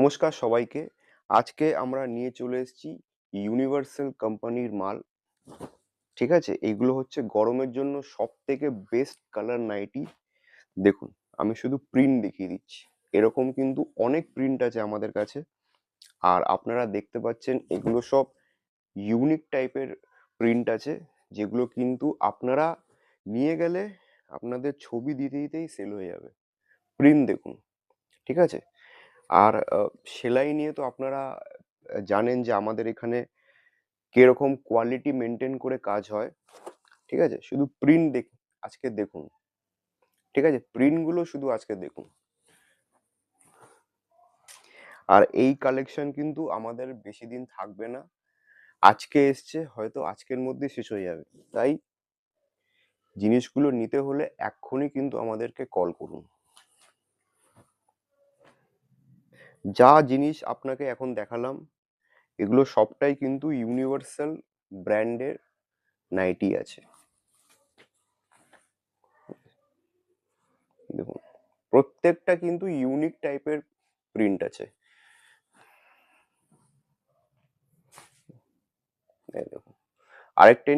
নমস্কার সবাইকে। আজকে আমরা নিয়ে চলে এসেছি ইউনিভার্সাল কোম্পানির মাল। ঠিক আছে? এইগুলো হচ্ছে গরমের জন্য সবথেকে বেস্ট কালার নাইটি। দেখুন, আমি শুধু প্রিন্ট দেখিয়ে দিচ্ছি। এরকম কিন্তু অনেক প্রিন্ট আছে আমাদের কাছে। আর আপনারা দেখতে পাচ্ছেন এগুলো সব ইউনিক টাইপের প্রিন্ট আছে, যেগুলো কিন্তু আপনারা নিয়ে গেলে আপনাদের ছবি দিতে দিতেই সেল হয়ে যাবে। প্রিন্ট দেখুন, ঠিক আছে? আর সেলাই নিয়ে তো আপনারা জানেন যে আমাদের এখানে কিরকম কোয়ালিটি মেনটেন করে কাজ হয়। ঠিক আছে? শুধু প্রিন্ট আজকে দেখুন। ঠিক আছে? প্রিন্টগুলো শুধু আজকে দেখুন। আর এই কালেকশন কিন্তু আমাদের বেশি দিন থাকবে না। আজকে এসছে, হয়তো আজকের মধ্যে শেষ হয়ে যাবে। তাই জিনিসগুলো নিতে হলে এক্ষুনি কিন্তু আমাদেরকে কল করুন। যা জিনিস আপনাকে এখন দেখালাম, এগুলো সবটাই কিন্তু ইউনিভার্সাল ব্র্যান্ডের নাইটি আছে। দেখুন, প্রত্যেকটা কিন্তু ইউনিক টাইপের প্রিন্ট আছে। এই দেখুন, আরেকটা